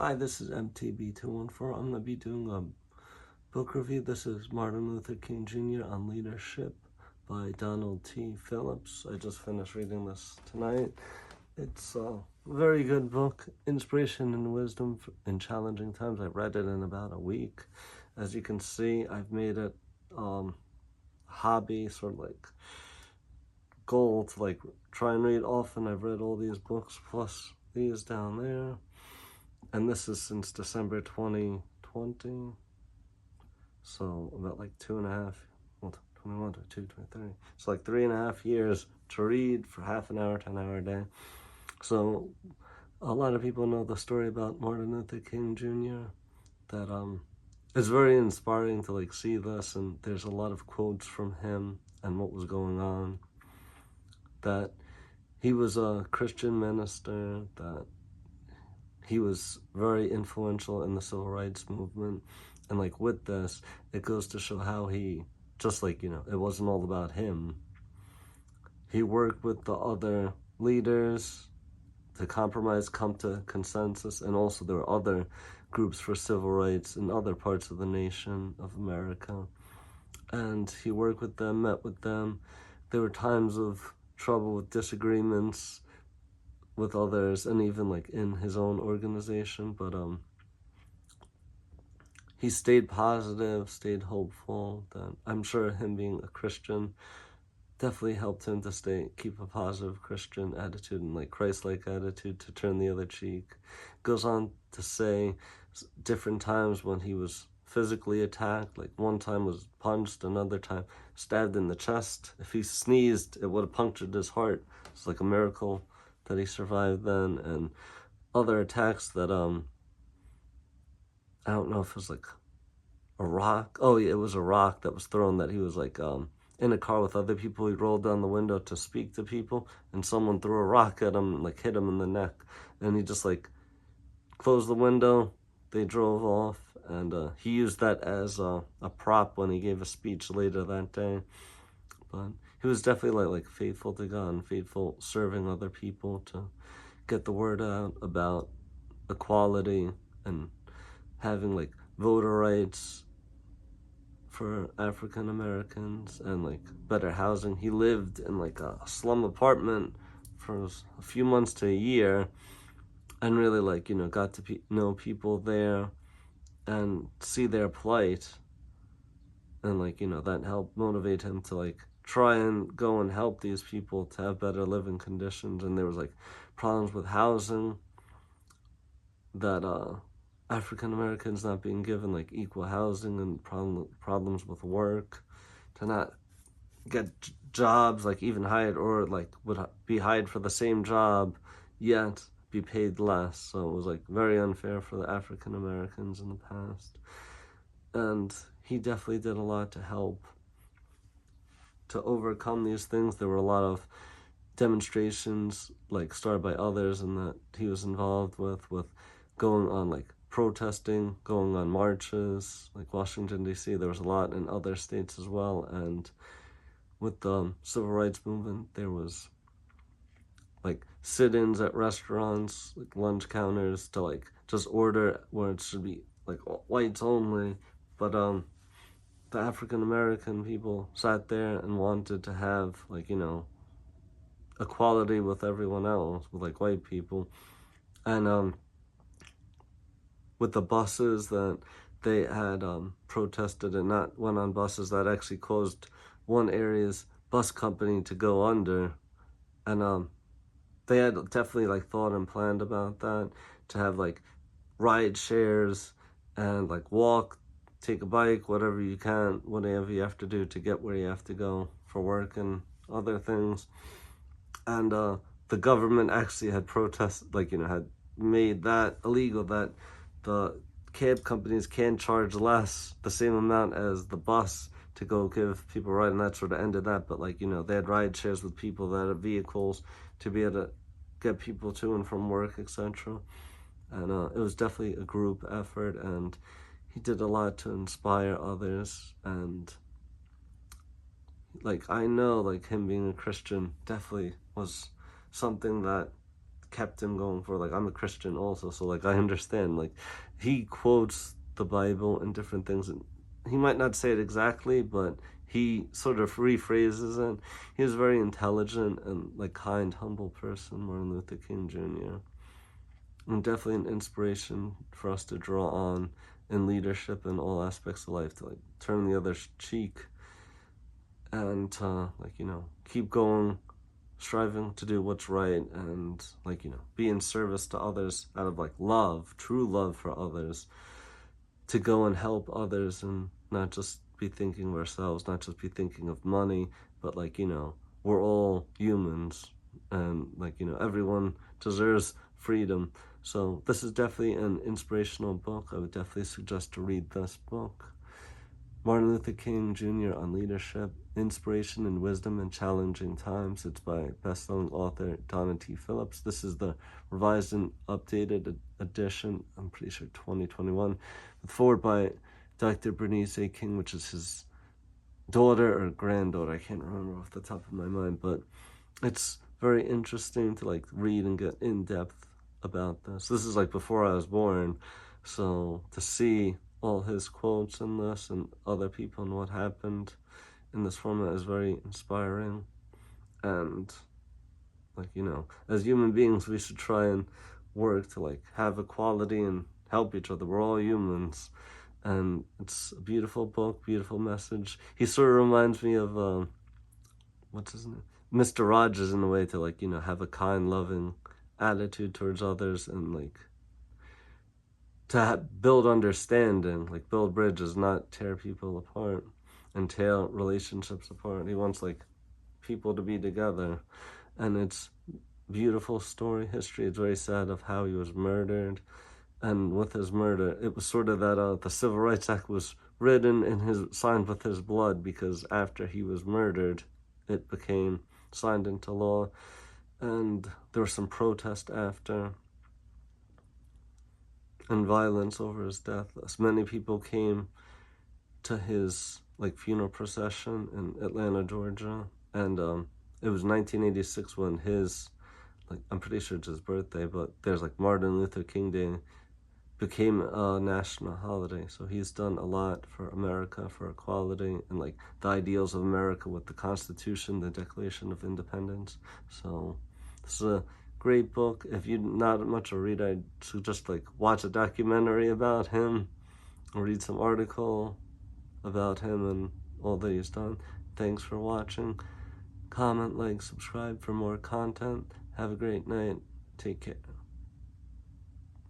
Hi, this is MTB214. I'm going to be doing a book review. This is Martin Luther King Jr. on Leadership by Donald T. Phillips. I just finished reading this tonight. It's a very good book, inspiration and wisdom in challenging times. I read it in about a week. As you can see, I've made it hobby, sort of like goal to try and read often. I've read all these books plus these down there. And this is since December 2020, so about 2.5, 21, 22, 23. So 3.5 years to read for half an hour to an hour a day. So a lot of people know the story about Martin Luther King Jr. that it's very inspiring to see this, and there's a lot of quotes from him and what was going on. That he was a Christian minister, that he was very influential in the civil rights movement. And with this, it goes to show how he, just it wasn't all about him. He worked with the other leaders to compromise, come to consensus, and also there were other groups for civil rights in other parts of the nation of America. And he worked with them, met with them. There were times of trouble with disagreements with others, and even in his own organization, but he stayed positive, stayed hopeful. That I'm sure him being a Christian definitely helped him to keep a positive Christian attitude and Christ-like attitude, to turn the other cheek. Goes on to say different times when he was physically attacked, one time was punched, another time stabbed in the chest. If he sneezed, it would have punctured his heart. It's a miracle that he survived then. And other attacks that I don't know if it was a rock. Oh yeah, it was a rock that was thrown, that he was in a car with other people. He rolled down the window to speak to people, and someone threw a rock at him and hit him in the neck, and he just closed the window. They drove off, and he used that as a prop when he gave a speech later that day. But he was definitely faithful to God and faithful serving other people to get the word out about equality and having voter rights for African Americans and better housing. He lived in a slum apartment for a few months to a year, and really got to know people there and see their plight, and that helped motivate him to try and go and help these people to have better living conditions. And there was problems with housing, that African Americans not being given equal housing, and problems with work, to not get jobs even hired, or would be hired for the same job yet be paid less. So it was very unfair for the African Americans in the past. And he definitely did a lot to help to overcome these things. There were a lot of demonstrations started by others and that he was involved with going on protesting, going on marches, Washington D.C. There was a lot in other states as well. And with the civil rights movement, there was sit-ins at restaurants, lunch counters, to just order where it should be whites only. But the African American people sat there and wanted to have equality with everyone else, with white people. And with the buses that they had protested and not went on buses, that actually caused one area's bus company to go under. And they had definitely thought and planned about that, to have ride shares and walk, take a bike, whatever you can, whatever you have to do to get where you have to go for work and other things. And the government actually had protested, had made that illegal, that the cab companies can charge less, the same amount as the bus, to go give people a ride, and that sort of ended that. But they had ride shares with people that had vehicles to be able to get people to and from work, etc. And it was definitely a group effort, and he did a lot to inspire others. And I know him being a Christian definitely was something that kept him going for, like, I'm a Christian also, so like I understand, like, he quotes the Bible and different things, and he might not say it exactly, but he sort of rephrases it. He was a very intelligent and like kind, humble person, Martin Luther King Jr. And definitely an inspiration for us to draw on in leadership in all aspects of life, to like turn the other cheek and like, you know, keep going, striving to do what's right, and like, you know, be in service to others out of like love, true love for others, to go and help others and not just be thinking of ourselves, not just be thinking of money, but like, you know, we're all humans, and like, you know, everyone deserves freedom. So this is definitely an inspirational book. I would definitely suggest to read this book. Martin Luther King Jr. on Leadership, Inspiration and Wisdom in Challenging Times. It's by best-selling author Donna T. Phillips. This is the revised and updated edition, I'm pretty sure 2021, with forward by Dr. Bernice A. King, which is his daughter or granddaughter. I can't remember off the top of my mind, but it's very interesting to like read and get in depth about this. This is like before I was born, so to see all his quotes in this and other people and what happened in this format is very inspiring. And like, you know, as human beings, we should try and work to like have equality and help each other. We're all humans, and it's a beautiful book, beautiful message. He sort of reminds me of what's his name, Mr. Rogers, in a way, to like, you know, have a kind, loving attitude towards others, and like to build understanding, like build bridges, not tear people apart and tear relationships apart. He wants like people to be together, and it's beautiful story history. It's very sad of how he was murdered, and with his murder, it was sort of that the Civil Rights Act was written in his, signed with his blood, because after he was murdered, it became signed into law, and there was some protest after, and violence over his death. As many people came to his like funeral procession in Atlanta, Georgia, and it was 1986 when his, like, I'm pretty sure it's his birthday, but there's like Martin Luther King Day became a national holiday. So he's done a lot for America, for equality, and like the ideals of America with the Constitution, the Declaration of Independence. So this is a great book. If you're not much of a reader, I'd suggest like watch a documentary about him, or read some article about him and all that he's done. Thanks for watching. Comment, like, subscribe for more content. Have a great night. Take care.